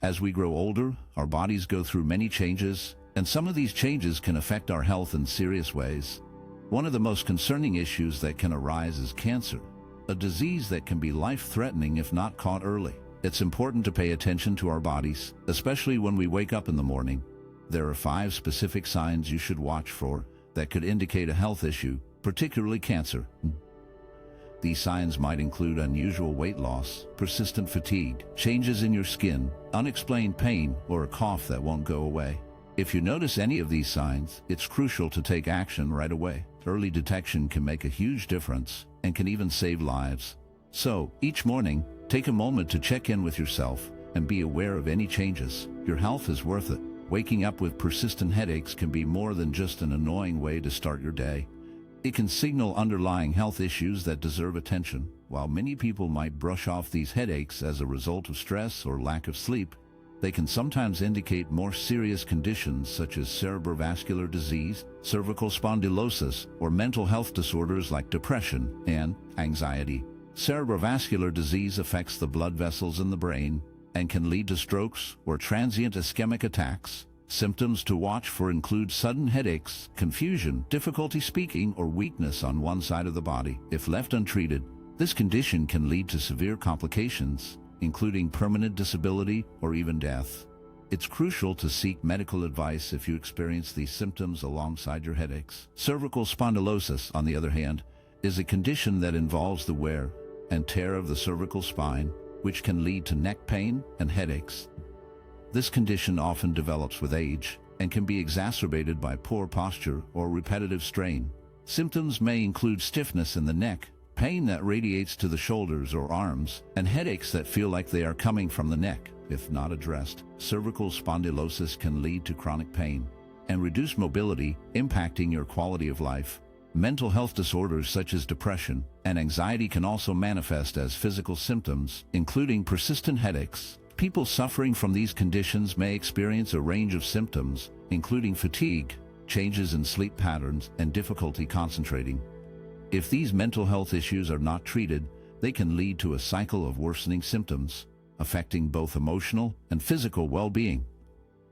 As we grow older, our bodies go through many changes, and some of these changes can affect our health in serious ways. One of the most concerning issues that can arise is cancer, a disease that can be life-threatening if not caught early. It's important to pay attention to our bodies, especially when we wake up in the morning. There are 5 specific signs you should watch for that could indicate a health issue, particularly cancer. These signs might include unusual weight loss, persistent fatigue, changes in your skin, unexplained pain, or a cough that won't go away. If you notice any of these signs, it's crucial to take action right away. Early detection can make a huge difference and can even save lives. So, each morning, take a moment to check in with yourself and be aware of any changes. Your health is worth it. Waking up with persistent headaches can be more than just an annoying way to start your day. It can signal underlying health issues that deserve attention. While many people might brush off these headaches as a result of stress or lack of sleep, they can sometimes indicate more serious conditions such as cerebrovascular disease, cervical spondylosis, or mental health disorders like depression and anxiety. Cerebrovascular disease affects the blood vessels in the brain and can lead to strokes or transient ischemic attacks. Symptoms to watch for include sudden headaches, confusion, difficulty speaking, or weakness on one side of the body. If left untreated, this condition can lead to severe complications, including permanent disability or even death. It's crucial to seek medical advice if you experience these symptoms alongside your headaches. Cervical spondylosis, on the other hand, is a condition that involves the wear and tear of the cervical spine, which can lead to neck pain and headaches. This condition often develops with age and can be exacerbated by poor posture or repetitive strain. Symptoms may include stiffness in the neck, pain that radiates to the shoulders or arms, and headaches that feel like they are coming from the neck. If not addressed, cervical spondylosis can lead to chronic pain and reduce mobility, impacting your quality of life. Mental health disorders such as depression and anxiety can also manifest as physical symptoms, including persistent headaches. People suffering from these conditions may experience a range of symptoms, including fatigue, changes in sleep patterns, and difficulty concentrating. If these mental health issues are not treated, they can lead to a cycle of worsening symptoms, affecting both emotional and physical well-being.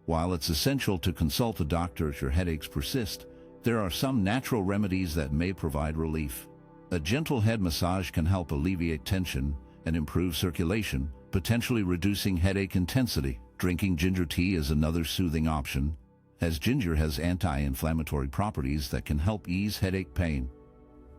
While it's essential to consult a doctor if your headaches persist, there are some natural remedies that may provide relief. A gentle head massage can help alleviate tension and improve circulation, potentially reducing headache intensity. Drinking ginger tea is another soothing option, as ginger has anti-inflammatory properties that can help ease headache pain.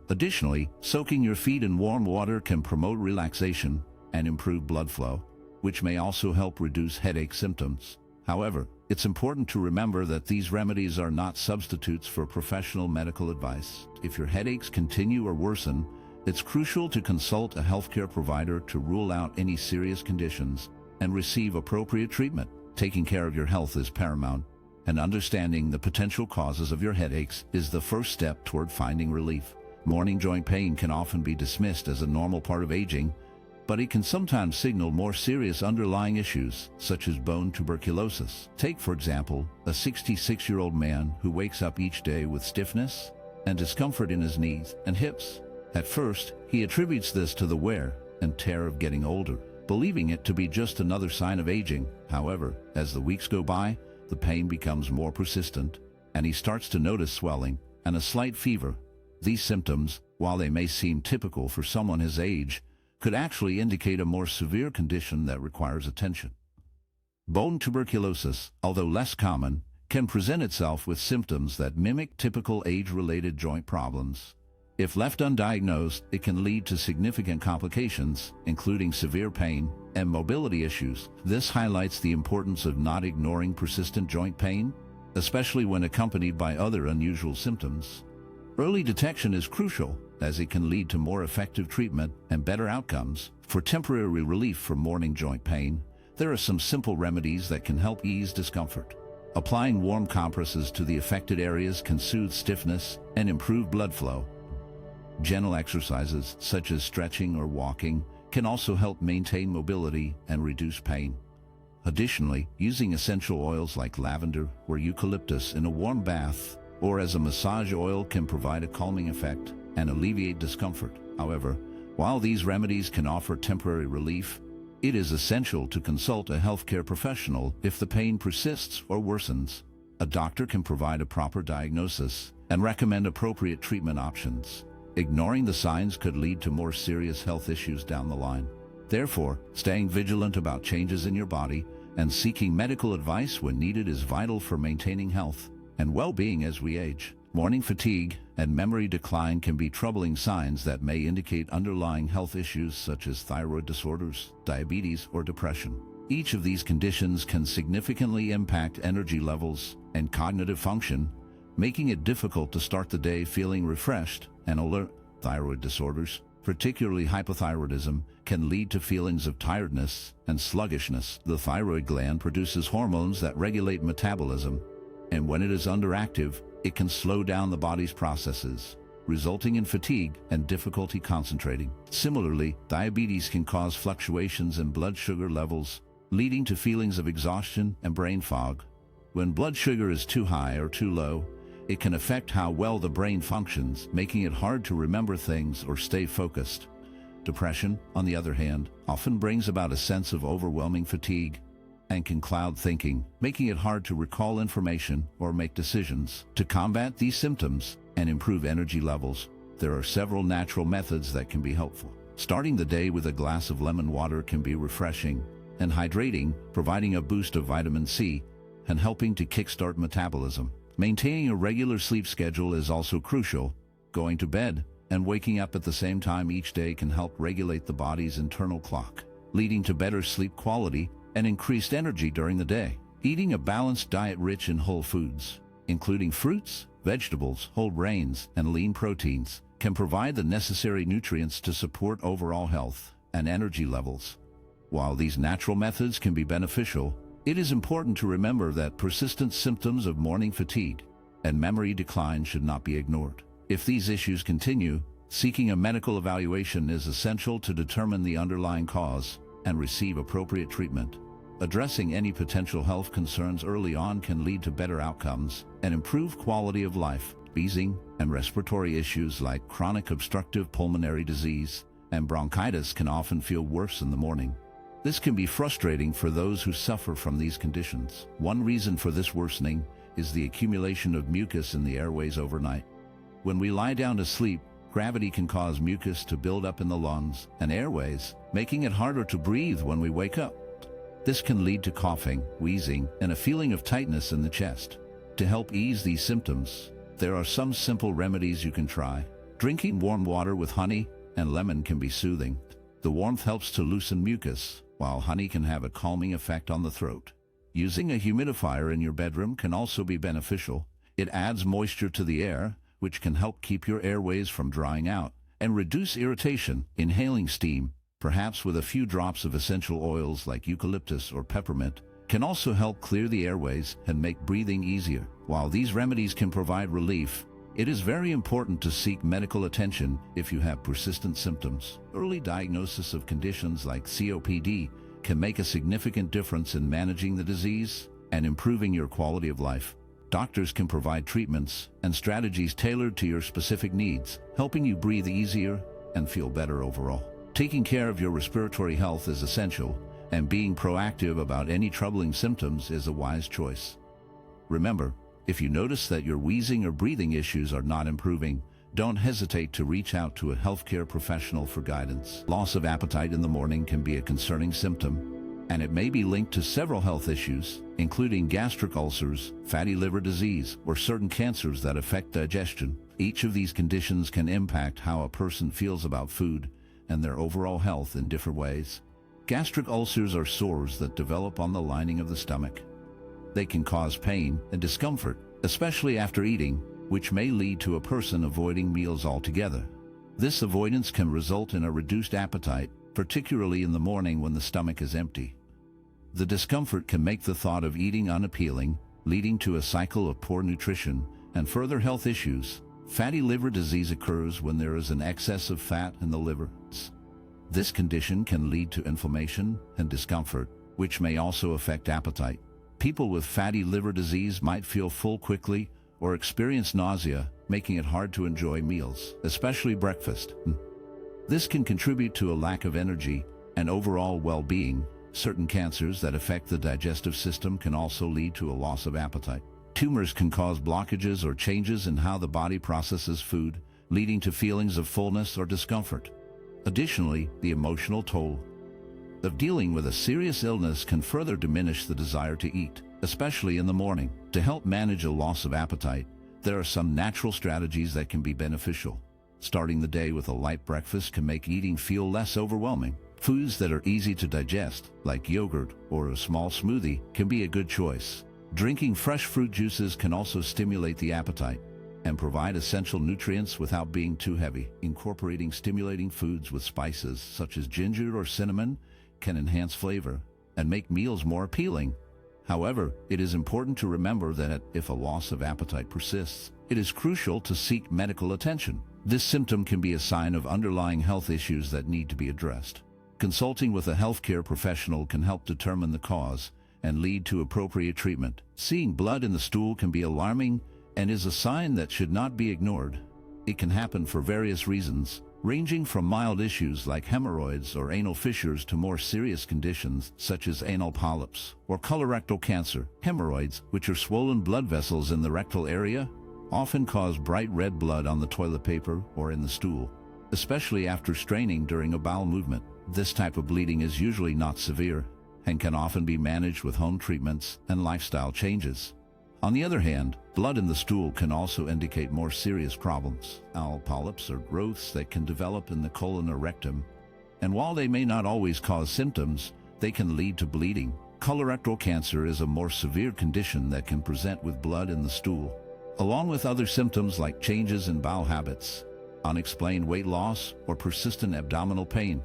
Additionally, soaking your feet in warm water can promote relaxation and improve blood flow, which may also help reduce headache symptoms. However, it's important to remember that these remedies are not substitutes for professional medical advice. If your headaches continue or worsen, it's crucial to consult a healthcare provider to rule out any serious conditions and receive appropriate treatment. Taking care of your health is paramount, and understanding the potential causes of your headaches is the first step toward finding relief. Morning joint pain can often be dismissed as a normal part of aging, but it can sometimes signal more serious underlying issues, such as bone tuberculosis. Take, for example, a 66-year-old man who wakes up each day with stiffness and discomfort in his knees and hips. At first, he attributes this to the wear and tear of getting older, believing it to be just another sign of aging. However, as the weeks go by, the pain becomes more persistent, and he starts to notice swelling and a slight fever. These symptoms, while they may seem typical for someone his age, could actually indicate a more severe condition that requires attention. Bone tuberculosis, although less common, can present itself with symptoms that mimic typical age-related joint problems. If left undiagnosed, it can lead to significant complications, including severe pain and mobility issues. This highlights the importance of not ignoring persistent joint pain, especially when accompanied by other unusual symptoms. Early detection is crucial, as it can lead to more effective treatment and better outcomes. For temporary relief from morning joint pain, there are some simple remedies that can help ease discomfort. Applying warm compresses to the affected areas can soothe stiffness and improve blood flow. Gentle exercises, such as stretching or walking, can also help maintain mobility and reduce pain. Additionally, using essential oils like lavender or eucalyptus in a warm bath or as a massage oil can provide a calming effect and alleviate discomfort. However, while these remedies can offer temporary relief, It is essential to consult a healthcare professional if the pain persists or worsens. A doctor can provide a proper diagnosis and recommend appropriate treatment options. Ignoring the signs could lead to more serious health issues down the line. Therefore, staying vigilant about changes in your body and seeking medical advice when needed is vital for maintaining health and well-being as we age. Morning fatigue and memory decline can be troubling signs that may indicate underlying health issues such as thyroid disorders, diabetes, or depression. Each of these conditions can significantly impact energy levels and cognitive function, making it difficult to start the day feeling refreshed and alert. Thyroid disorders, particularly hypothyroidism, can lead to feelings of tiredness and sluggishness. The thyroid gland produces hormones that regulate metabolism, and when it is underactive, it can slow down the body's processes, resulting in fatigue and difficulty concentrating. Similarly, diabetes can cause fluctuations in blood sugar levels, leading to feelings of exhaustion and brain fog. When blood sugar is too high or too low, it can affect how well the brain functions, making it hard to remember things or stay focused. Depression, on the other hand, often brings about a sense of overwhelming fatigue and can cloud thinking, making it hard to recall information or make decisions. To combat these symptoms and improve energy levels, there are several natural methods that can be helpful. Starting the day with a glass of lemon water can be refreshing and hydrating, providing a boost of vitamin C and helping to kickstart metabolism. Maintaining a regular sleep schedule is also crucial. Going to bed and waking up at the same time each day can help regulate the body's internal clock, leading to better sleep quality and increased energy during the day. Eating a balanced diet rich in whole foods, including fruits, vegetables, whole grains, and lean proteins, can provide the necessary nutrients to support overall health and energy levels. While these natural methods can be beneficial, it is important to remember that persistent symptoms of morning fatigue and memory decline should not be ignored. If these issues continue, seeking a medical evaluation is essential to determine the underlying cause and receive appropriate treatment. Addressing any potential health concerns early on can lead to better outcomes and improve quality of life. Wheezing and respiratory issues like chronic obstructive pulmonary disease and bronchitis can often feel worse in the morning. This can be frustrating for those who suffer from these conditions. One reason for this worsening is the accumulation of mucus in the airways overnight. When we lie down to sleep, gravity can cause mucus to build up in the lungs and airways, making it harder to breathe when we wake up. This can lead to coughing, wheezing, and a feeling of tightness in the chest. To help ease these symptoms, there are some simple remedies you can try. Drinking warm water with honey and lemon can be soothing. The warmth helps to loosen mucus, while honey can have a calming effect on the throat. Using a humidifier in your bedroom can also be beneficial. It adds moisture to the air, which can help keep your airways from drying out and reduce irritation. Inhaling steam, perhaps with a few drops of essential oils like eucalyptus or peppermint, can also help clear the airways and make breathing easier. While these remedies can provide relief, it is very important to seek medical attention if you have persistent symptoms. Early diagnosis of conditions like COPD can make a significant difference in managing the disease and improving your quality of life. Doctors can provide treatments and strategies tailored to your specific needs, helping you breathe easier and feel better overall. Taking care of your respiratory health is essential, and being proactive about any troubling symptoms is a wise choice. Remember, if you notice that your wheezing or breathing issues are not improving, don't hesitate to reach out to a healthcare professional for guidance. Loss of appetite in the morning can be a concerning symptom, and it may be linked to several health issues, including gastric ulcers, fatty liver disease, or certain cancers that affect digestion. Each of these conditions can impact how a person feels about food and their overall health in different ways. Gastric ulcers are sores that develop on the lining of the stomach. They can cause pain and discomfort, especially after eating, which may lead to a person avoiding meals altogether. This avoidance can result in a reduced appetite, particularly in the morning when the stomach is empty. The discomfort can make the thought of eating unappealing, leading to a cycle of poor nutrition and further health issues. Fatty liver disease occurs when there is an excess of fat in the liver. This condition can lead to inflammation and discomfort, which may also affect appetite. People with fatty liver disease might feel full quickly or experience nausea, making it hard to enjoy meals, especially breakfast. This can contribute to a lack of energy and overall well-being. Certain cancers that affect the digestive system can also lead to a loss of appetite. Tumors can cause blockages or changes in how the body processes food, leading to feelings of fullness or discomfort. Additionally, the emotional toll of dealing with a serious illness can further diminish the desire to eat, especially in the morning. To help manage a loss of appetite, there are some natural strategies that can be beneficial. Starting the day with a light breakfast can make eating feel less overwhelming. Foods that are easy to digest, like yogurt or a small smoothie, can be a good choice. Drinking fresh fruit juices can also stimulate the appetite and provide essential nutrients without being too heavy. Incorporating stimulating foods with spices such as ginger or cinnamon can enhance flavor and make meals more appealing. However, it is important to remember that if a loss of appetite persists, it is crucial to seek medical attention. This symptom can be a sign of underlying health issues that need to be addressed. Consulting with a healthcare professional can help determine the cause and lead to appropriate treatment. Seeing blood in the stool can be alarming and is a sign that should not be ignored. It can happen for various reasons, ranging from mild issues like hemorrhoids or anal fissures to more serious conditions such as anal polyps or colorectal cancer. Hemorrhoids, which are swollen blood vessels in the rectal area, often cause bright red blood on the toilet paper or in the stool, especially after straining during a bowel movement. This type of bleeding is usually not severe and can often be managed with home treatments and lifestyle changes. On the other hand, blood in the stool can also indicate more serious problems. Anal polyps are growths that can develop in the colon or rectum, and while they may not always cause symptoms, they can lead to bleeding. Colorectal cancer is a more severe condition that can present with blood in the stool, along with other symptoms like changes in bowel habits, unexplained weight loss, or persistent abdominal pain.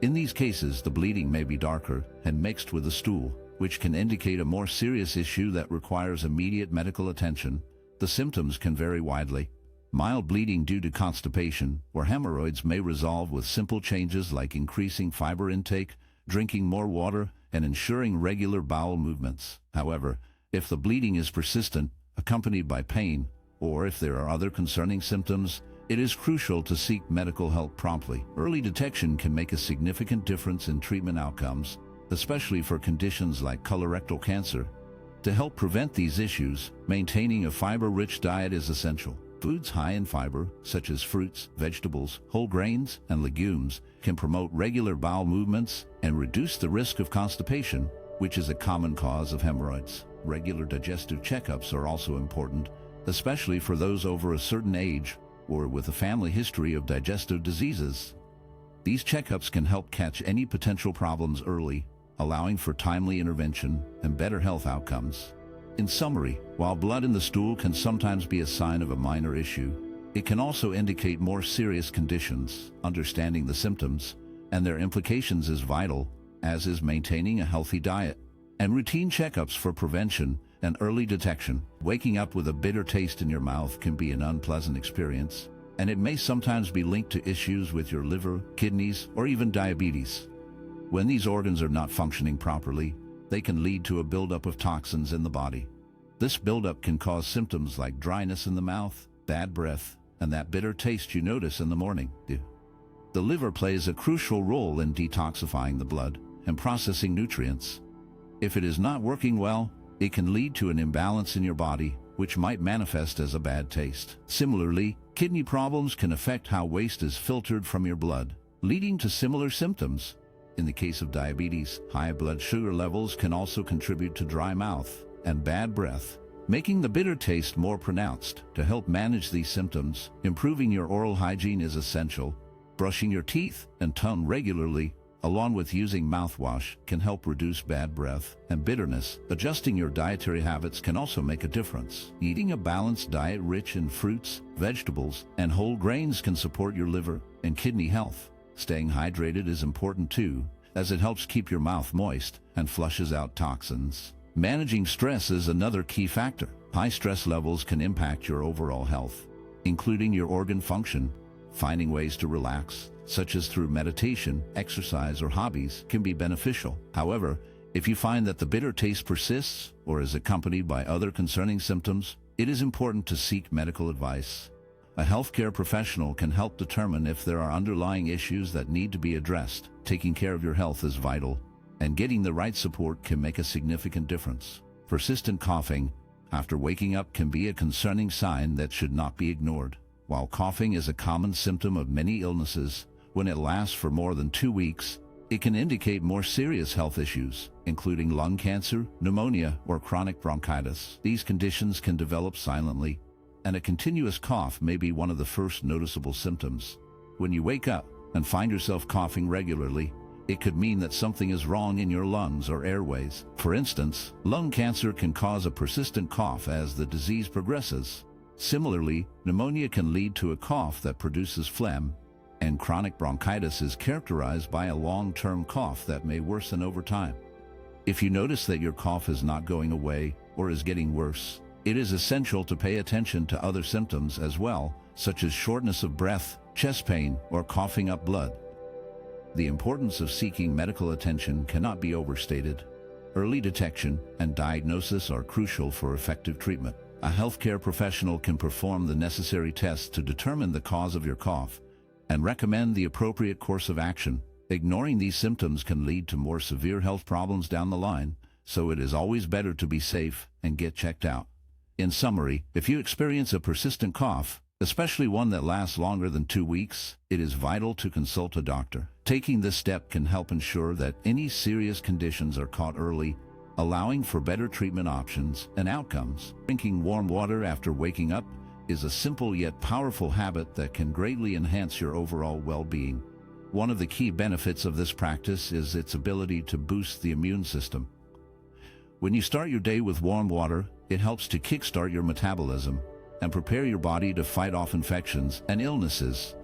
In these cases, the bleeding may be darker and mixed with the stool, which can indicate a more serious issue that requires immediate medical attention. The symptoms can vary widely. Mild bleeding due to constipation or hemorrhoids may resolve with simple changes like increasing fiber intake, drinking more water, and ensuring regular bowel movements. However, if the bleeding is persistent, accompanied by pain, or if there are other concerning symptoms, it is crucial to seek medical help promptly. Early detection can make a significant difference in treatment outcomes, especially for conditions like colorectal cancer. To help prevent these issues, maintaining a fiber-rich diet is essential. Foods high in fiber, such as fruits, vegetables, whole grains, and legumes, can promote regular bowel movements and reduce the risk of constipation, which is a common cause of hemorrhoids. Regular digestive checkups are also important, especially for those over a certain age or with a family history of digestive diseases. These checkups can help catch any potential problems early, allowing for timely intervention and better health outcomes. In summary, while blood in the stool can sometimes be a sign of a minor issue, it can also indicate more serious conditions. Understanding the symptoms and their implications is vital, as is maintaining a healthy diet and routine checkups for prevention and early detection. Waking up with a bitter taste in your mouth can be an unpleasant experience, and it may sometimes be linked to issues with your liver, kidneys, or even diabetes. When these organs are not functioning properly, they can lead to a buildup of toxins in the body. This buildup can cause symptoms like dryness in the mouth, bad breath, and that bitter taste you notice in the morning. The liver plays a crucial role in detoxifying the blood and processing nutrients. If it is not working well, it can lead to an imbalance in your body, which might manifest as a bad taste. Similarly, kidney problems can affect how waste is filtered from your blood, leading to similar symptoms. In the case of diabetes, high blood sugar levels can also contribute to dry mouth and bad breath, making the bitter taste more pronounced. To help manage these symptoms, improving your oral hygiene is essential. Brushing your teeth and tongue regularly, along with using mouthwash, can help reduce bad breath and bitterness. Adjusting your dietary habits can also make a difference. Eating a balanced diet rich in fruits, vegetables, and whole grains can support your liver and kidney health. Staying hydrated is important too, as it helps keep your mouth moist and flushes out toxins. Managing stress is another key factor. High stress levels can impact your overall health, including your organ function. Finding ways to relax, such as through meditation, exercise, or hobbies, can be beneficial. However, if you find that the bitter taste persists or is accompanied by other concerning symptoms, it is important to seek medical advice. A healthcare professional can help determine if there are underlying issues that need to be addressed. Taking care of your health is vital, and getting the right support can make a significant difference. Persistent coughing after waking up can be a concerning sign that should not be ignored. While coughing is a common symptom of many illnesses, when it lasts for more than 2 weeks, it can indicate more serious health issues, including lung cancer, pneumonia, or chronic bronchitis. These conditions can develop silently, and a continuous cough may be one of the first noticeable symptoms. When you wake up and find yourself coughing regularly, it could mean that something is wrong in your lungs or airways. For instance, lung cancer can cause a persistent cough as the disease progresses. Similarly, pneumonia can lead to a cough that produces phlegm, and chronic bronchitis is characterized by a long-term cough that may worsen over time. If you notice that your cough is not going away or is getting worse, it is essential to pay attention to other symptoms as well, such as shortness of breath, chest pain, or coughing up blood. The importance of seeking medical attention cannot be overstated. Early detection and diagnosis are crucial for effective treatment. A healthcare professional can perform the necessary tests to determine the cause of your cough and recommend the appropriate course of action. Ignoring these symptoms can lead to more severe health problems down the line, so it is always better to be safe and get checked out. In summary, if you experience a persistent cough, especially one that lasts longer than 2 weeks, it is vital to consult a doctor. Taking this step can help ensure that any serious conditions are caught early, allowing for better treatment options and outcomes. Drinking warm water after waking up is a simple yet powerful habit that can greatly enhance your overall well-being. One of the key benefits of this practice is its ability to boost the immune system. When you start your day with warm water, it helps to kickstart your metabolism and prepare your body to fight off infections and illnesses.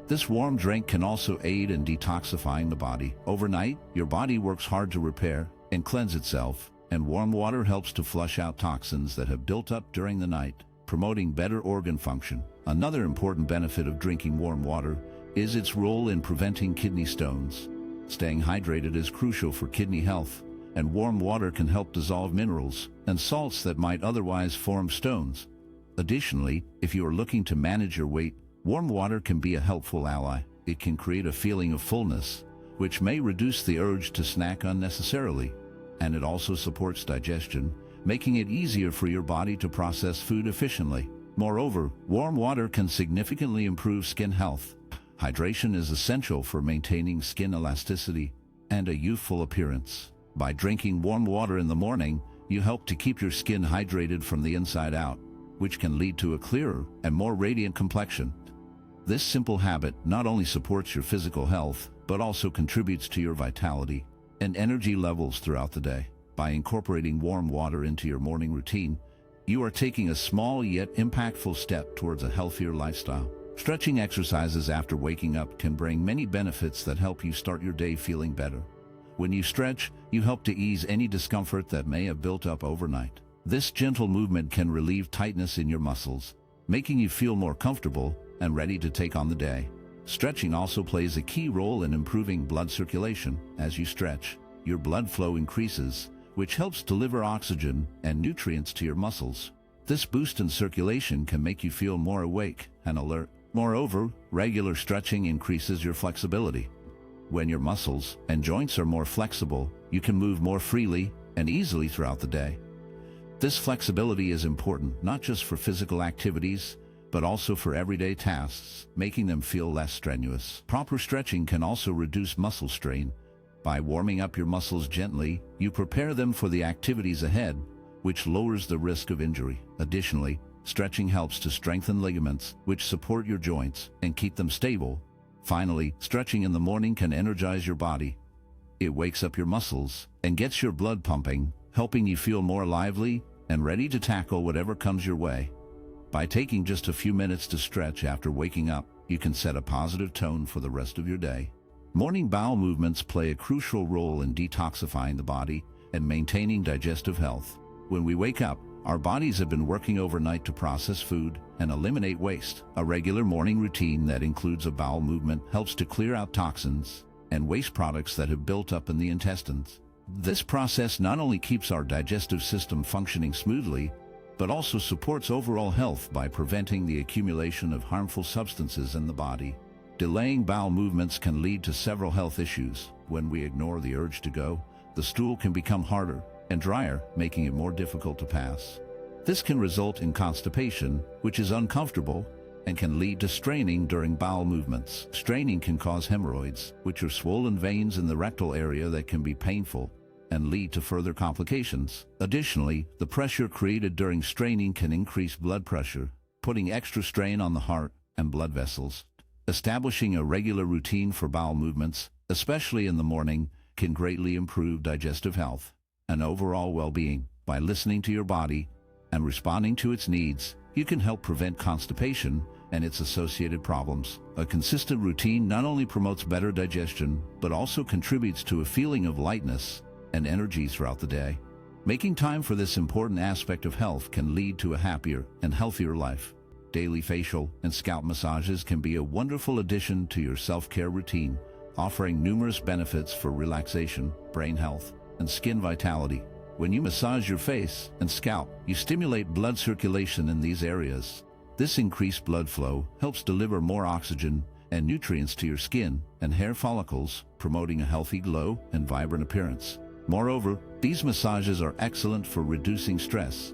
This warm drink can also aid in detoxifying the body. Overnight, your body works hard to repair and cleanse itself, and warm water helps to flush out toxins that have built up during the night, promoting better organ function. Another important benefit of drinking warm water is its role in preventing kidney stones. Staying hydrated is crucial for kidney health, and warm water can help dissolve minerals and salts that might otherwise form stones. Additionally, if you are looking to manage your weight, warm water can be a helpful ally. It can create a feeling of fullness, which may reduce the urge to snack unnecessarily, and it also supports digestion, making it easier for your body to process food efficiently. Moreover, warm water can significantly improve skin health. Hydration is essential for maintaining skin elasticity and a youthful appearance. By drinking warm water in the morning, you help to keep your skin hydrated from the inside out, which can lead to a clearer and more radiant complexion. This simple habit not only supports your physical health, but also contributes to your vitality and energy levels throughout the day. By incorporating warm water into your morning routine, you are taking a small yet impactful step towards a healthier lifestyle. Stretching exercises after waking up can bring many benefits that help you start your day feeling better. When you stretch, you help to ease any discomfort that may have built up overnight. This gentle movement can relieve tightness in your muscles, making you feel more comfortable and ready to take on the day. Stretching also plays a key role in improving blood circulation. As you stretch, your blood flow increases, which helps deliver oxygen and nutrients to your muscles. This boost in circulation can make you feel more awake and alert. Moreover, regular stretching increases your flexibility. When your muscles and joints are more flexible, you can move more freely and easily throughout the day. This flexibility is important not just for physical activities, but also for everyday tasks, making them feel less strenuous. Proper stretching can also reduce muscle strain. By warming up your muscles gently, you prepare them for the activities ahead, which lowers the risk of injury. Additionally, stretching helps to strengthen ligaments, which support your joints and keep them stable. Finally, stretching in the morning can energize your body. It wakes up your muscles and gets your blood pumping, helping you feel more lively and ready to tackle whatever comes your way. By taking just a few minutes to stretch after waking up, you can set a positive tone for the rest of your day. Morning bowel movements play a crucial role in detoxifying the body and maintaining digestive health. When we wake up, our bodies have been working overnight to process food and eliminate waste. A regular morning routine that includes a bowel movement helps to clear out toxins and waste products that have built up in the intestines. This process not only keeps our digestive system functioning smoothly, but also supports overall health by preventing the accumulation of harmful substances in the body. Delaying bowel movements can lead to several health issues. When we ignore the urge to go, the stool can become harder and drier, making it more difficult to pass. This can result in constipation, which is uncomfortable and can lead to straining during bowel movements. Straining can cause hemorrhoids, which are swollen veins in the rectal area that can be painful and lead to further complications. Additionally, the pressure created during straining can increase blood pressure, putting extra strain on the heart and blood vessels. Establishing a regular routine for bowel movements, especially in the morning, can greatly improve digestive health and overall well-being. By listening to your body and responding to its needs, you can help prevent constipation and its associated problems. A consistent routine not only promotes better digestion, but also contributes to a feeling of lightness and energy throughout the day. Making time for this important aspect of health can lead to a happier and healthier life. Daily facial and scalp massages can be a wonderful addition to your self-care routine, offering numerous benefits for relaxation, brain health, and skin vitality. When you massage your face and scalp, you stimulate blood circulation in these areas. This increased blood flow helps deliver more oxygen and nutrients to your skin and hair follicles, promoting a healthy glow and vibrant appearance. Moreover, these massages are excellent for reducing stress.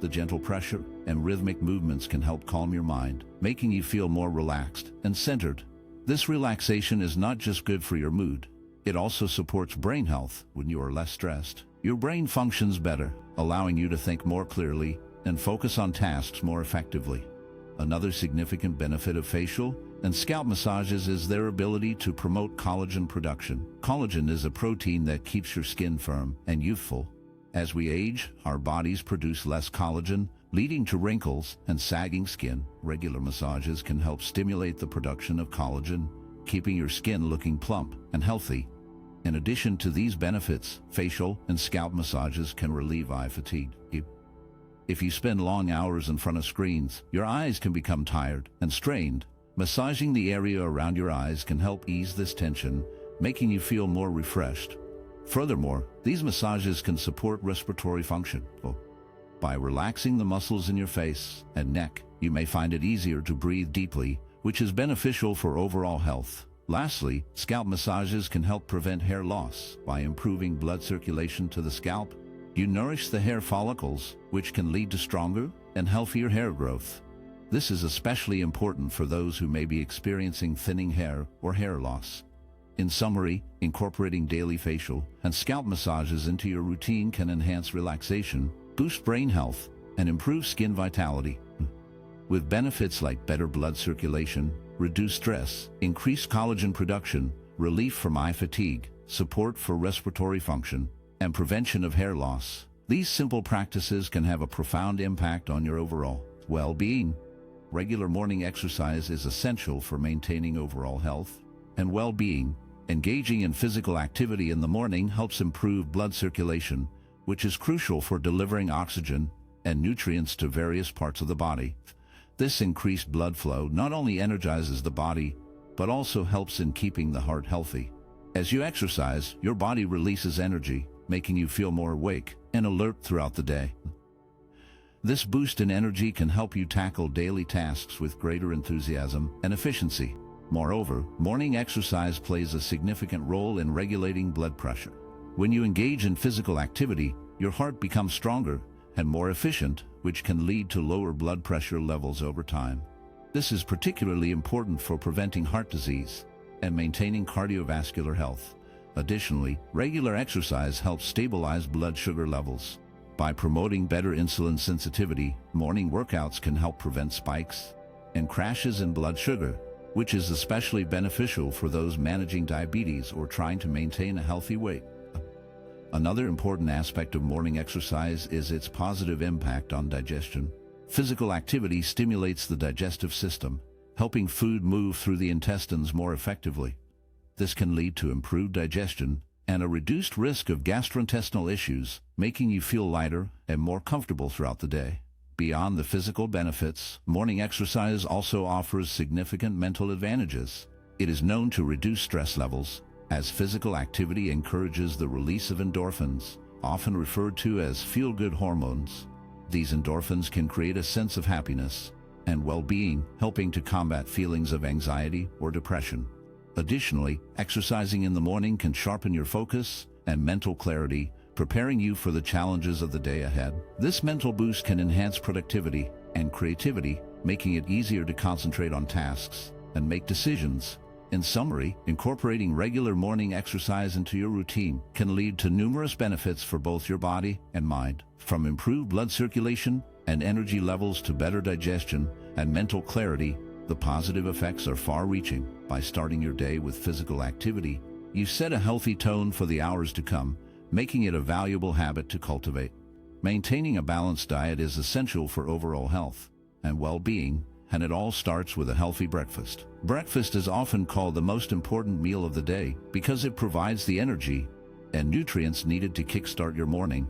The gentle pressure and rhythmic movements can help calm your mind, making you feel more relaxed and centered. This relaxation is not just good for your mood, it also supports brain health. When you are less stressed, your brain functions better, allowing you to think more clearly and focus on tasks more effectively. Another significant benefit of facial and scalp massages is their ability to promote collagen production. Collagen is a protein that keeps your skin firm and youthful. As we age, our bodies produce less collagen, leading to wrinkles and sagging skin. Regular massages can help stimulate the production of collagen, keeping your skin looking plump and healthy. In addition to these benefits, facial and scalp massages can relieve eye fatigue. If you spend long hours in front of screens, your eyes can become tired and strained. Massaging the area around your eyes can help ease this tension, making you feel more refreshed. Furthermore, these massages can support respiratory function. By relaxing the muscles in your face and neck, you may find it easier to breathe deeply, which is beneficial for overall health. Lastly, scalp massages can help prevent hair loss. By improving blood circulation to the scalp, you nourish the hair follicles, which can lead to stronger and healthier hair growth. This is especially important for those who may be experiencing thinning hair or hair loss. In summary, incorporating daily facial and scalp massages into your routine can enhance relaxation, boost brain health, and improve skin vitality. With benefits like better blood circulation, reduced stress, increased collagen production, relief from eye fatigue, support for respiratory function, and prevention of hair loss, these simple practices can have a profound impact on your overall well-being. Regular morning exercise is essential for maintaining overall health and well-being. Engaging in physical activity in the morning helps improve blood circulation, which is crucial for delivering oxygen and nutrients to various parts of the body. This increased blood flow not only energizes the body, but also helps in keeping the heart healthy. As you exercise, your body releases energy, making you feel more awake and alert throughout the day. This boost in energy can help you tackle daily tasks with greater enthusiasm and efficiency. Moreover, morning exercise plays a significant role in regulating blood pressure. When you engage in physical activity, your heart becomes stronger and more efficient, which can lead to lower blood pressure levels over time. This is particularly important for preventing heart disease and maintaining cardiovascular health. Additionally, regular exercise helps stabilize blood sugar levels. By promoting better insulin sensitivity, morning workouts can help prevent spikes and crashes in blood sugar, which is especially beneficial for those managing diabetes or trying to maintain a healthy weight. Another important aspect of morning exercise is its positive impact on digestion. Physical activity stimulates the digestive system, helping food move through the intestines more effectively. This can lead to improved digestion and a reduced risk of gastrointestinal issues, making you feel lighter and more comfortable throughout the day. Beyond the physical benefits, morning exercise also offers significant mental advantages. It is known to reduce stress levels, as physical activity encourages the release of endorphins, often referred to as feel-good hormones. These endorphins can create a sense of happiness and well-being, helping to combat feelings of anxiety or depression. Additionally, exercising in the morning can sharpen your focus and mental clarity, preparing you for the challenges of the day ahead. This mental boost can enhance productivity and creativity, making it easier to concentrate on tasks and make decisions. In summary, incorporating regular morning exercise into your routine can lead to numerous benefits for both your body and mind, from improved blood circulation and energy levels to better digestion and mental clarity. The positive effects are far-reaching. By starting your day with physical activity, you set a healthy tone for the hours to come, making it a valuable habit to cultivate. Maintaining a balanced diet is essential for overall health and well-being, and it all starts with a healthy breakfast. Breakfast is often called the most important meal of the day because it provides the energy and nutrients needed to kickstart your morning.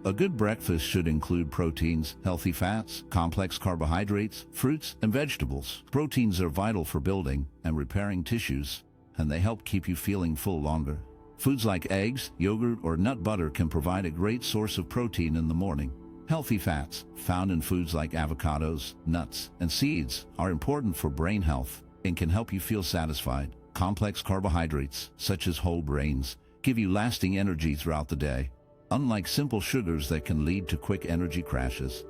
A good breakfast should include proteins, healthy fats, complex carbohydrates, fruits, and vegetables. Proteins are vital for building and repairing tissues, and they help keep you feeling full longer. Foods like eggs, yogurt, or nut butter can provide a great source of protein in the morning. Healthy fats, found in foods like avocados, nuts, and seeds, are important for brain health and can help you feel satisfied. Complex carbohydrates, such as whole grains, give you lasting energy throughout the day, unlike simple sugars that can lead to quick energy crashes.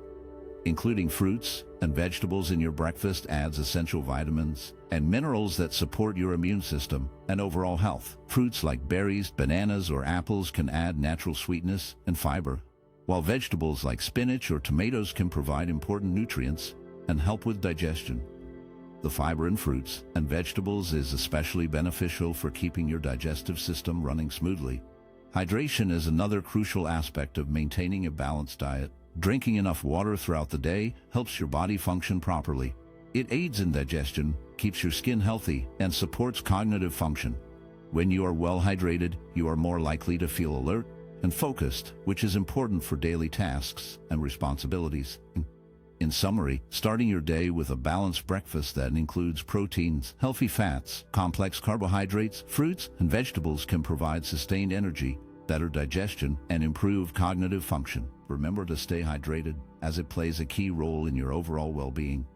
Including fruits and vegetables in your breakfast adds essential vitamins and minerals that support your immune system and overall health. Fruits like berries, bananas, or apples can add natural sweetness and fiber, while vegetables like spinach or tomatoes can provide important nutrients and help with digestion. The fiber in fruits and vegetables is especially beneficial for keeping your digestive system running smoothly. Hydration is another crucial aspect of maintaining a balanced diet. Drinking enough water throughout the day helps your body function properly. It aids in digestion, keeps your skin healthy, and supports cognitive function. When you are well hydrated, you are more likely to feel alert and focused, which is important for daily tasks and responsibilities. In summary, starting your day with a balanced breakfast that includes proteins, healthy fats, complex carbohydrates, fruits, and vegetables can provide sustained energy, better digestion, and improved cognitive function. Remember to stay hydrated, as it plays a key role in your overall well-being.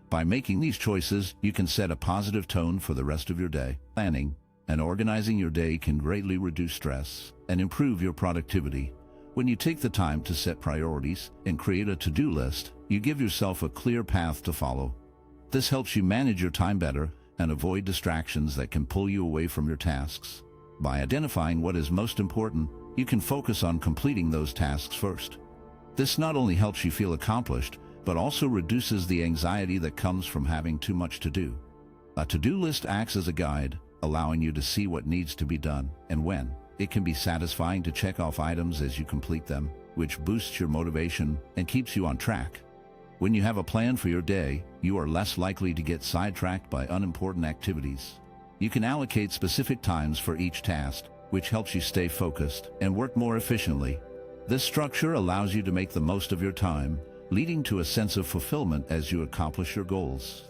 By making these choices, you can set a positive tone for the rest of your day. Planning and organizing your day can greatly reduce stress and improve your productivity. When you take the time to set priorities and create a to-do list, you give yourself a clear path to follow. This helps you manage your time better and avoid distractions that can pull you away from your tasks. By identifying what is most important, you can focus on completing those tasks first. This not only helps you feel accomplished, but also reduces the anxiety that comes from having too much to do. A to-do list acts as a guide, allowing you to see what needs to be done and when. It can be satisfying to check off items as you complete them, which boosts your motivation and keeps you on track. When you have a plan for your day, you are less likely to get sidetracked by unimportant activities. You can allocate specific times for each task, which helps you stay focused and work more efficiently. This structure allows you to make the most of your time, leading to a sense of fulfillment as you accomplish your goals.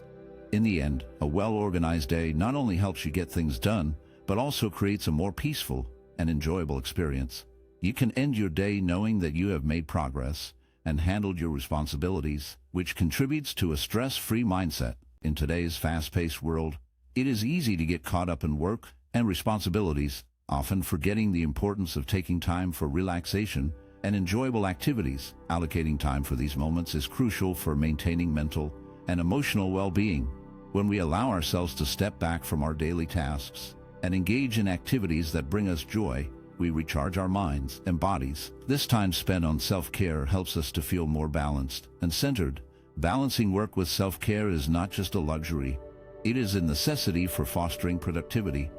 In the end, a well-organized day not only helps you get things done, but also creates a more peaceful and enjoyable experience. You can end your day knowing that you have made progress and handled your responsibilities, which contributes to a stress-free mindset. In today's fast-paced world, it is easy to get caught up in work and responsibilities, often forgetting the importance of taking time for relaxation and enjoyable activities. Allocating time for these moments is crucial for maintaining mental and emotional well-being. When we allow ourselves to step back from our daily tasks and engage in activities that bring us joy, we recharge our minds and bodies. This time spent on self-care helps us to feel more balanced and centered. Balancing work with self-care is not just a luxury. It is a necessity for fostering productivity.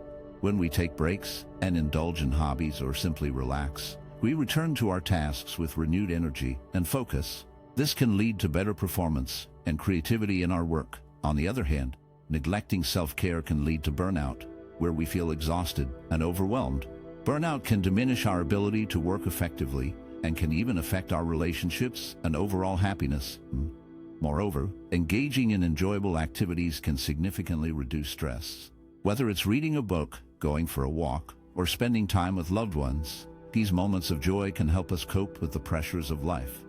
When we take breaks and indulge in hobbies or simply relax, we return to our tasks with renewed energy and focus. This can lead to better performance and creativity in our work. On the other hand, neglecting self-care can lead to burnout, where we feel exhausted and overwhelmed. Burnout can diminish our ability to work effectively and can even affect our relationships and overall happiness. Moreover, engaging in enjoyable activities can significantly reduce stress. Whether it's reading a book, going for a walk, or spending time with loved ones, these moments of joy can help us cope with the pressures of life.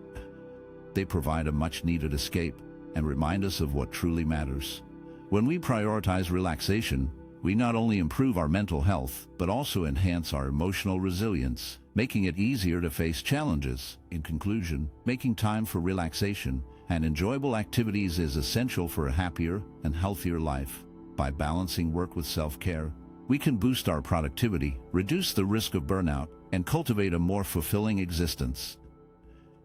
They provide a much-needed escape and remind us of what truly matters. When we prioritize relaxation, we not only improve our mental health, but also enhance our emotional resilience, making it easier to face challenges. In conclusion, making time for relaxation and enjoyable activities is essential for a happier and healthier life. By balancing work with self-care, we can boost our productivity, reduce the risk of burnout, and cultivate a more fulfilling existence.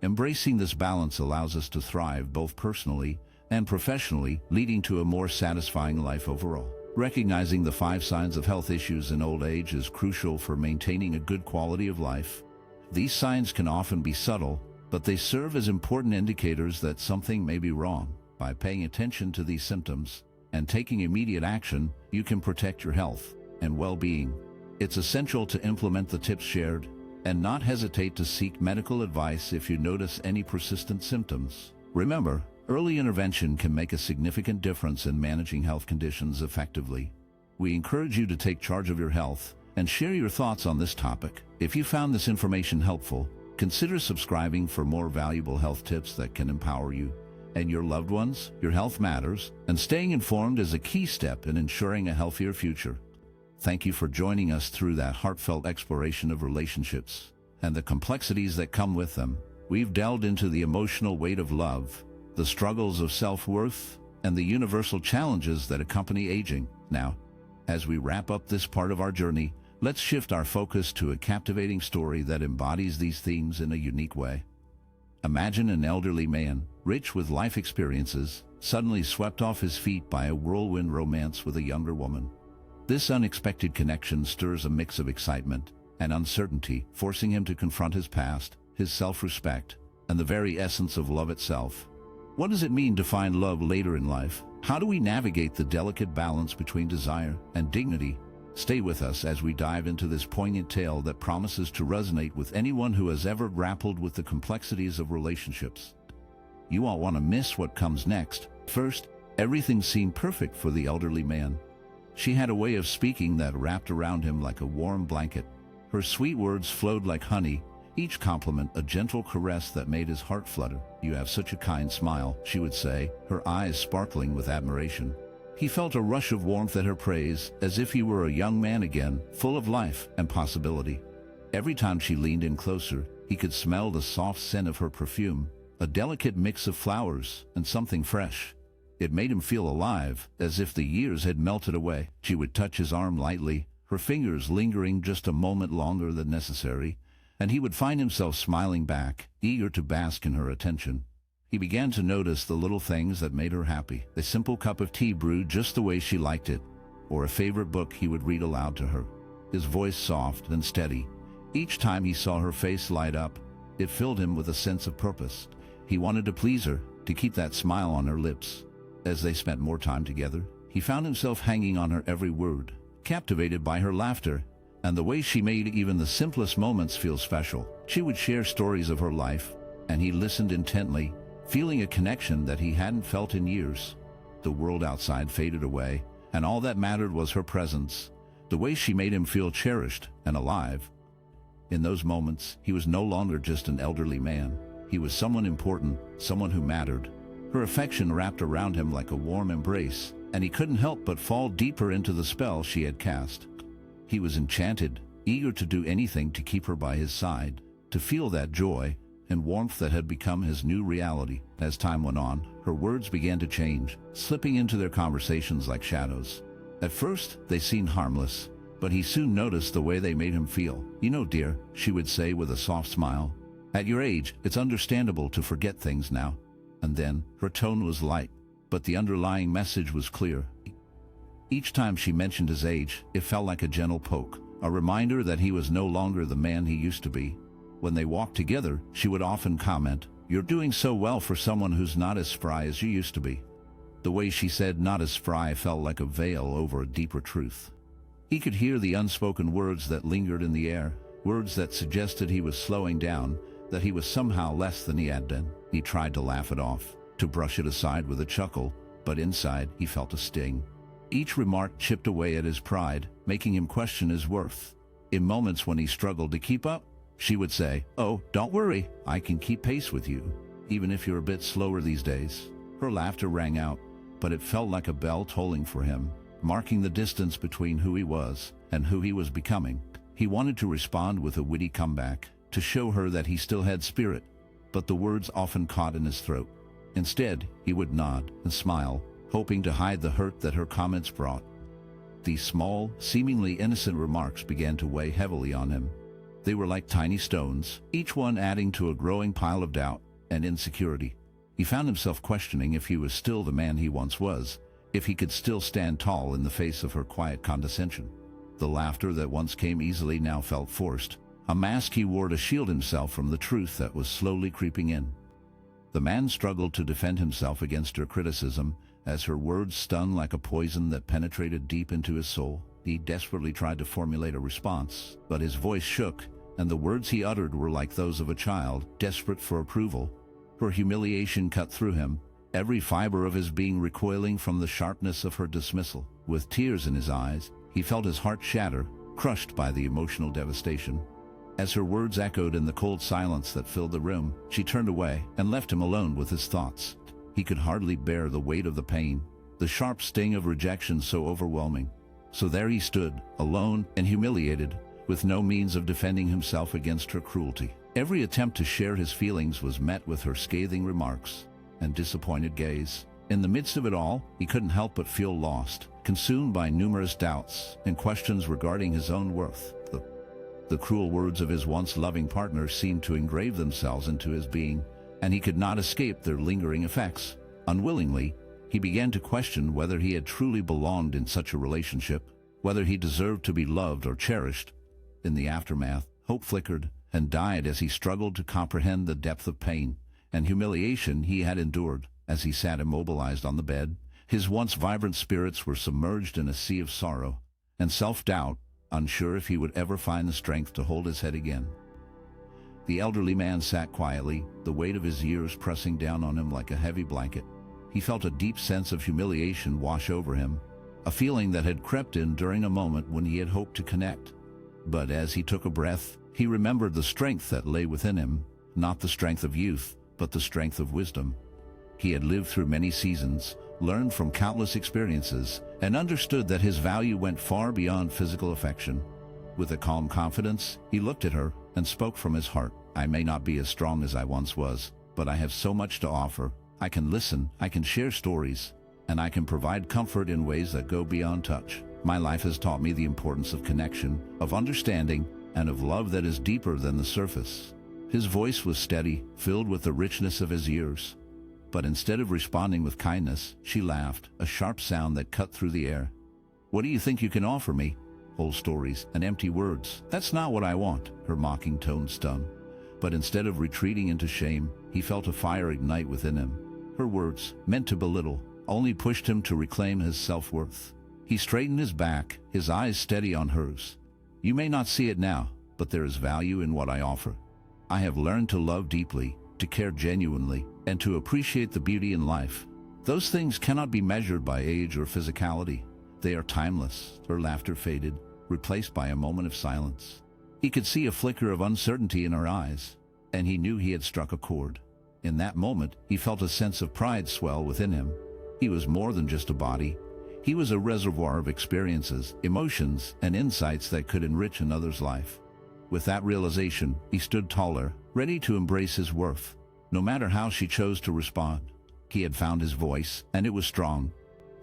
Embracing this balance allows us to thrive both personally and professionally, leading to a more satisfying life overall. Recognizing the 5 signs of health issues in old age is crucial for maintaining a good quality of life. These signs can often be subtle, but they serve as important indicators that something may be wrong. By paying attention to these symptoms and taking immediate action, you can protect your health and well-being. It's essential to implement the tips shared and not hesitate to seek medical advice if you notice any persistent symptoms. Remember, early intervention can make a significant difference in managing health conditions effectively. We encourage you to take charge of your health and share your thoughts on this topic. If you found this information helpful, consider subscribing for more valuable health tips that can empower you and your loved ones. Your health matters, and staying informed is a key step in ensuring a healthier future. Thank you for joining us through that heartfelt exploration of relationships and the complexities that come with them. We've delved into the emotional weight of love, the struggles of self-worth, and the universal challenges that accompany aging. Now, as we wrap up this part of our journey, let's shift our focus to a captivating story that embodies these themes in a unique way. Imagine an elderly man, rich with life experiences, suddenly swept off his feet by a whirlwind romance with a younger woman. This unexpected connection stirs a mix of excitement and uncertainty, forcing him to confront his past, his self-respect, and the very essence of love itself. What does it mean to find love later in life? How do we navigate the delicate balance between desire and dignity? Stay with us as we dive into this poignant tale that promises to resonate with anyone who has ever grappled with the complexities of relationships. You won't want to miss what comes next. First, everything seemed perfect for the elderly man. She had a way of speaking that wrapped around him like a warm blanket. Her sweet words flowed like honey, each compliment a gentle caress that made his heart flutter. "You have such a kind smile," she would say, her eyes sparkling with admiration. He felt a rush of warmth at her praise, as if he were a young man again, full of life and possibility. Every time she leaned in closer, he could smell the soft scent of her perfume, a delicate mix of flowers and something fresh. It made him feel alive, as if the years had melted away. She would touch his arm lightly, her fingers lingering just a moment longer than necessary, and he would find himself smiling back, eager to bask in her attention. He began to notice the little things that made her happy. A simple cup of tea brewed just the way she liked it, or a favorite book he would read aloud to her. His voice soft and steady. Each time he saw her face light up, it filled him with a sense of purpose. He wanted to please her, to keep that smile on her lips. As they spent more time together, he found himself hanging on her every word, captivated by her laughter and the way she made even the simplest moments feel special. She would share stories of her life, and he listened intently, feeling a connection that he hadn't felt in years. The world outside faded away, and all that mattered was her presence, the way she made him feel cherished and alive. In those moments, he was no longer just an elderly man. He was someone important, someone who mattered. Her affection wrapped around him like a warm embrace, and he couldn't help but fall deeper into the spell she had cast. He was enchanted, eager to do anything to keep her by his side, to feel that joy and warmth that had become his new reality. As time went on, her words began to change, slipping into their conversations like shadows. At first, they seemed harmless, but he soon noticed the way they made him feel. "You know, dear," she would say with a soft smile, "at your age, it's understandable to forget things now." And then, her tone was light, but the underlying message was clear. Each time she mentioned his age, it felt like a gentle poke, a reminder that he was no longer the man he used to be. When they walked together, she would often comment, "You're doing so well for someone who's not as spry as you used to be." The way she said "not as spry" felt like a veil over a deeper truth. He could hear the unspoken words that lingered in the air, words that suggested he was slowing down, that he was somehow less than he had been. He tried to laugh it off, to brush it aside with a chuckle, but inside he felt a sting. Each remark chipped away at his pride, making him question his worth. In moments when he struggled to keep up, she would say, "Oh, don't worry, I can keep pace with you." even if you're a bit slower these days." Her laughter rang out, but it felt like a bell tolling for him, marking the distance between who he was and who he was becoming. He wanted to respond with a witty comeback, to show her that he still had spirit, but the words often caught in his throat. Instead, he would nod and smile, hoping to hide the hurt that her comments brought. These small, seemingly innocent remarks began to weigh heavily on him. They were like tiny stones, each one adding to a growing pile of doubt and insecurity. He found himself questioning if he was still the man he once was, if he could still stand tall in the face of her quiet condescension. The laughter that once came easily now felt forced, a mask he wore to shield himself from the truth that was slowly creeping in. The man struggled to defend himself against her criticism, as her words stung like a poison that penetrated deep into his soul. He desperately tried to formulate a response, but his voice shook, and the words he uttered were like those of a child, desperate for approval. Her humiliation cut through him, every fiber of his being recoiling from the sharpness of her dismissal. With tears in his eyes, he felt his heart shatter, crushed by the emotional devastation. As her words echoed in the cold silence that filled the room, she turned away and left him alone with his thoughts. He could hardly bear the weight of the pain, the sharp sting of rejection so overwhelming. So there he stood, alone and humiliated, with no means of defending himself against her cruelty. Every attempt to share his feelings was met with her scathing remarks and disappointed gaze. In the midst of it all, he couldn't help but feel lost, consumed by numerous doubts and questions regarding his own worth. The cruel words of his once loving partner seemed to engrave themselves into his being, and he could not escape their lingering effects. Unwillingly, he began to question whether he had truly belonged in such a relationship, whether he deserved to be loved or cherished. In the aftermath, hope flickered and died as he struggled to comprehend the depth of pain and humiliation he had endured. As he sat immobilized on the bed, his once vibrant spirits were submerged in a sea of sorrow and self-doubt, unsure if he would ever find the strength to hold his head again. The elderly man sat quietly, the weight of his years pressing down on him like a heavy blanket. He felt a deep sense of humiliation wash over him, a feeling that had crept in during a moment when he had hoped to connect. But as he took a breath, he remembered the strength that lay within him, not the strength of youth, but the strength of wisdom. He had lived through many seasons, learned from countless experiences, and understood that his value went far beyond physical affection. With a calm confidence, he looked at her and spoke from his heart. "I may not be as strong as I once was, but I have so much to offer. I can listen, I can share stories, and I can provide comfort in ways that go beyond touch. My life has taught me the importance of connection, of understanding, and of love that is deeper than the surface." His voice was steady, filled with the richness of his years. But instead of responding with kindness, she laughed, a sharp sound that cut through the air. "What do you think you can offer me? Old stories and empty words. That's not what I want." Her mocking tone stung. But instead of retreating into shame, he felt a fire ignite within him. Her words, meant to belittle, only pushed him to reclaim his self-worth. He straightened his back, his eyes steady on hers. "You may not see it now, but there is value in what I offer. I have learned to love deeply, to care genuinely, and to appreciate the beauty in life. Those things cannot be measured by age or physicality. They are timeless." Her laughter faded, replaced by a moment of silence. He could see a flicker of uncertainty in her eyes, and he knew he had struck a chord. In that moment, he felt a sense of pride swell within him. He was more than just a body. He was a reservoir of experiences, emotions, and insights that could enrich another's life. With that realization, he stood taller, ready to embrace his worth, no matter how she chose to respond. He had found his voice, and it was strong.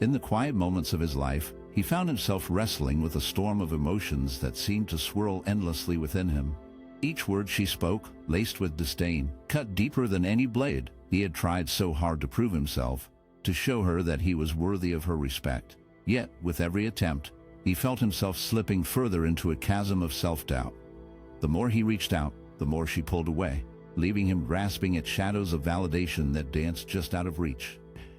In the quiet moments of his life, he found himself wrestling with a storm of emotions that seemed to swirl endlessly within him. Each word she spoke, laced with disdain, cut deeper than any blade. He had tried so hard to prove himself, to show her that he was worthy of her respect. Yet, with every attempt, he felt himself slipping further into a chasm of self-doubt. The more he reached out, the more she pulled away, leaving him grasping at shadows of validation that danced just out of reach.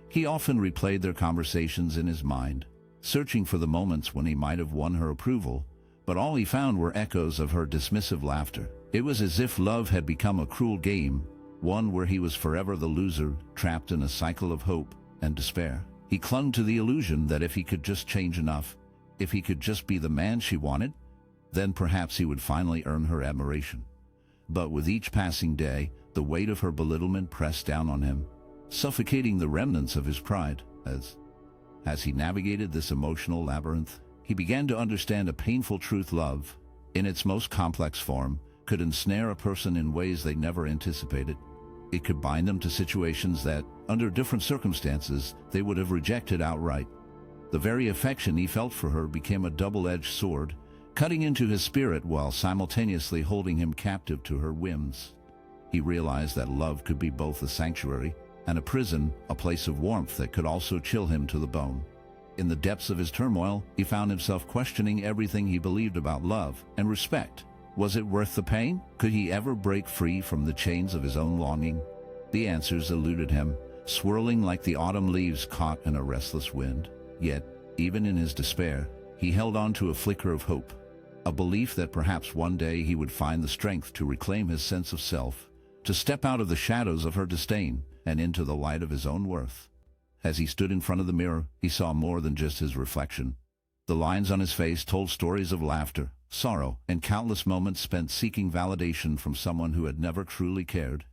He often replayed their conversations in his mind, searching for the moments when he might have won her approval, but all he found were echoes of her dismissive laughter. It was as if love had become a cruel game, one where he was forever the loser, trapped in a cycle of hope and despair. He clung to the illusion that if he could just change enough, if he could just be the man she wanted, then perhaps he would finally earn her admiration. But with each passing day, The weight of her belittlement pressed down on him, suffocating the remnants of his pride. As he navigated this emotional labyrinth, he began to understand a painful truth: love, in its most complex form, could ensnare a person in ways they never anticipated. It could bind them to situations that, under different circumstances, they would have rejected outright. The very affection he felt for her became a double-edged sword, cutting into his spirit while simultaneously holding him captive to her whims. He realized that love could be both a sanctuary and a prison, a place of warmth that could also chill him to the bone. In the depths of his turmoil, he found himself questioning everything he believed about love and respect. Was it worth the pain? Could he ever break free from the chains of his own longing? The answers eluded him, swirling like the autumn leaves caught in a restless wind. Yet, even in his despair, he held on to a flicker of hope, a belief that perhaps one day he would find the strength to reclaim his sense of self, to step out of the shadows of her disdain and into the light of his own worth. As he stood in front of the mirror, he saw more than just his reflection. The lines on his face told stories of laughter, sorrow, and countless moments spent seeking validation from someone who had never truly cared.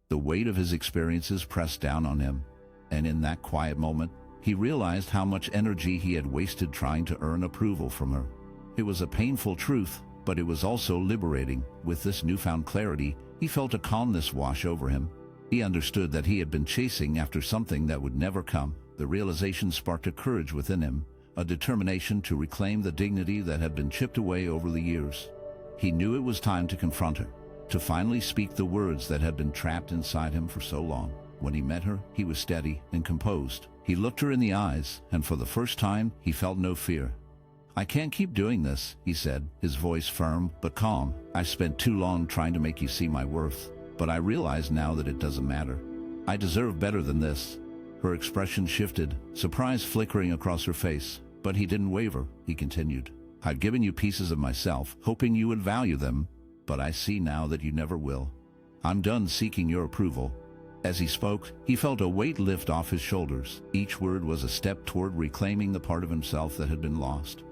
The weight of his experiences pressed down on him, and in that quiet moment, he realized how much energy he had wasted trying to earn approval from her. It was a painful truth, but it was also liberating. With this newfound clarity, he felt a calmness wash over him. He understood that he had been chasing after something that would never come. The realization sparked a courage within him, a determination to reclaim the dignity that had been chipped away over the years. He knew it was time to confront her, to finally speak the words that had been trapped inside him for so long. When he met her, he was steady and composed. He looked her in the eyes, and for the first time, he felt no fear. "I can't keep doing this," he said, his voice firm but calm. "I spent too long trying to make you see my worth, but I realize now that it doesn't matter. I deserve better than this." Her expression shifted, surprise flickering across her face, but he didn't waver. He continued, "I've given you pieces of myself, hoping you would value them, but I see now that you never will. I'm done seeking your approval." As he spoke, he felt a weight lift off his shoulders. Each word was a step toward reclaiming the part of himself that had been lost.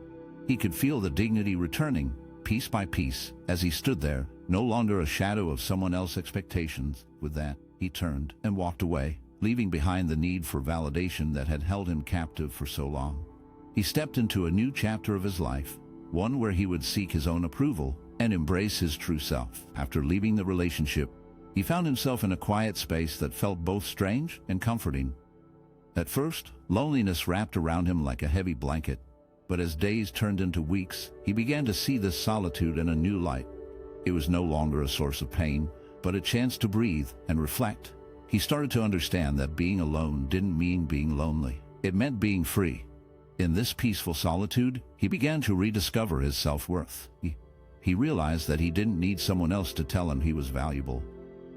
He could feel the dignity returning, piece by piece, as he stood there, no longer a shadow of someone else's expectations. With that, he turned and walked away, leaving behind the need for validation that had held him captive for so long. He stepped into a new chapter of his life, one where he would seek his own approval and embrace his true self. After leaving the relationship, he found himself in a quiet space that felt both strange and comforting. At first, loneliness wrapped around him like a heavy blanket, but as days turned into weeks, he began to see this solitude in a new light. It was no longer a source of pain, but a chance to breathe and reflect. He started to understand that being alone didn't mean being lonely. It meant being free. In this peaceful solitude, he began to rediscover his self-worth. He realized that he didn't need someone else to tell him he was valuable.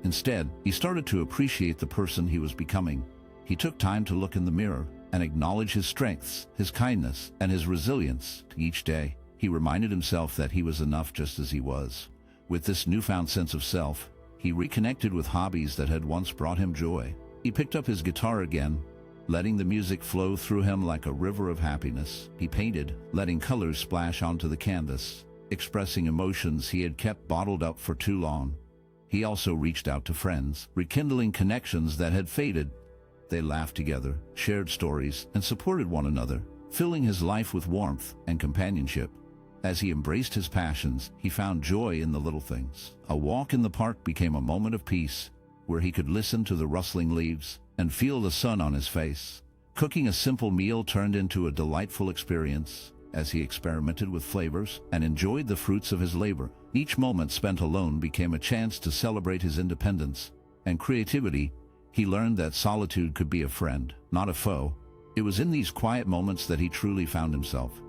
Instead, he started to appreciate the person he was becoming. He took time to look in the mirror and acknowledge his strengths, his kindness, and his resilience. Each day, he reminded himself that he was enough just as he was. With this newfound sense of self, he reconnected with hobbies that had once brought him joy. He picked up his guitar again, letting the music flow through him like a river of happiness. He painted, letting colors splash onto the canvas, expressing emotions he had kept bottled up for too long. He also reached out to friends, rekindling connections that had faded. They laughed together, shared stories, and supported one another, filling his life with warmth and companionship. As he embraced his passions, he found joy in the little things. A walk in the park became a moment of peace, where he could listen to the rustling leaves and feel the sun on his face. Cooking a simple meal turned into a delightful experience, as he experimented with flavors and enjoyed the fruits of his labor. Each moment spent alone became a chance to celebrate his independence and creativity. He learned that solitude could be a friend, not a foe. It was in these quiet moments that he truly found himself.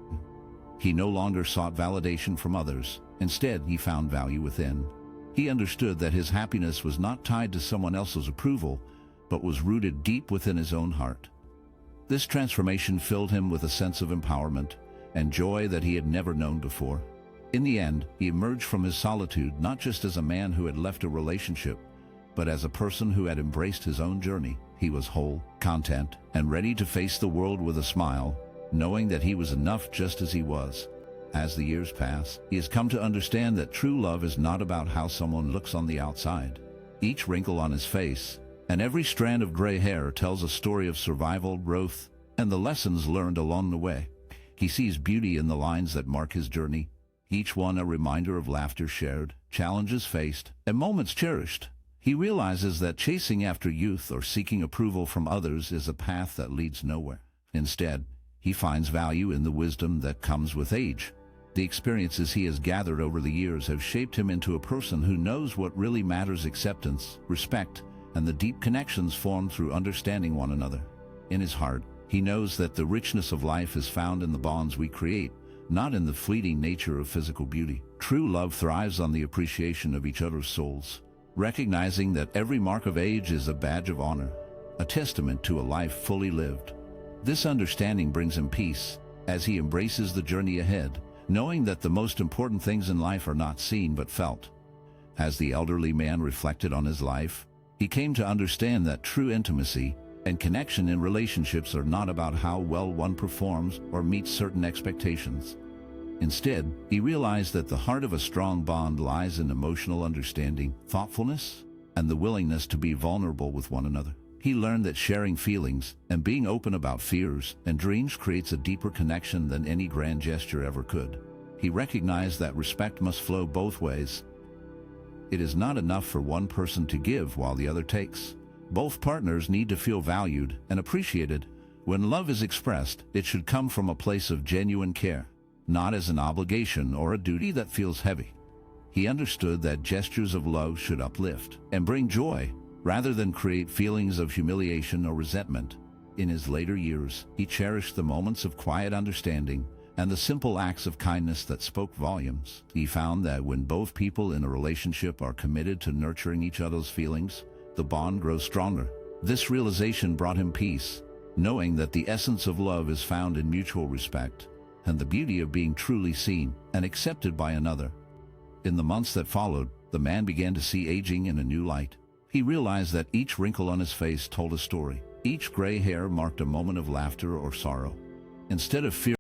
He no longer sought validation from others. Instead, he found value within. He understood that his happiness was not tied to someone else's approval, but was rooted deep within his own heart. This transformation filled him with a sense of empowerment and joy that he had never known before. In the end, he emerged from his solitude not just as a man who had left a relationship, but as a person who had embraced his own journey. He was whole, content, and ready to face the world with a smile, knowing that he was enough just as he was. As the years pass, he has come to understand that true love is not about how someone looks on the outside. each wrinkle on his face, and every strand of gray hair tells a story of survival, growth, and the lessons learned along the way. He sees beauty in the lines that mark his journey, each one a reminder of laughter shared, challenges faced, and moments cherished. He realizes that chasing after youth or seeking approval from others is a path that leads nowhere. Instead, he finds value in the wisdom that comes with age. The experiences he has gathered over the years have shaped him into a person who knows what really matters: acceptance, respect, and the deep connections formed through understanding one another. In his heart, he knows that the richness of life is found in the bonds we create, not in the fleeting nature of physical beauty. True love thrives on the appreciation of each other's souls, recognizing that every mark of age is a badge of honor, a testament to a life fully lived. This understanding brings him peace as he embraces the journey ahead, knowing that the most important things in life are not seen but felt. As the elderly man reflected on his life, he came to understand that true intimacy and connection in relationships are not about how well one performs or meets certain expectations. Instead, he realized that the heart of a strong bond lies in emotional understanding, thoughtfulness, and the willingness to be vulnerable with one another. He learned that sharing feelings and being open about fears and dreams creates a deeper connection than any grand gesture ever could. He recognized that respect must flow both ways. It is not enough for one person to give while the other takes. Both partners need to feel valued and appreciated. When love is expressed, it should come from a place of genuine care, not as an obligation or a duty that feels heavy. He understood that gestures of love should uplift and bring joy, rather than create feelings of humiliation or resentment. In his later years, he cherished the moments of quiet understanding and the simple acts of kindness that spoke volumes. He found that when both people in a relationship are committed to nurturing each other's feelings, the bond grows stronger. This realization brought him peace, knowing that the essence of love is found in mutual respect and the beauty of being truly seen and accepted by another. In the months that followed, the man began to see aging in a new light. He realized that each wrinkle on his face told a story. Each gray hair marked a moment of laughter or sorrow. Instead of fear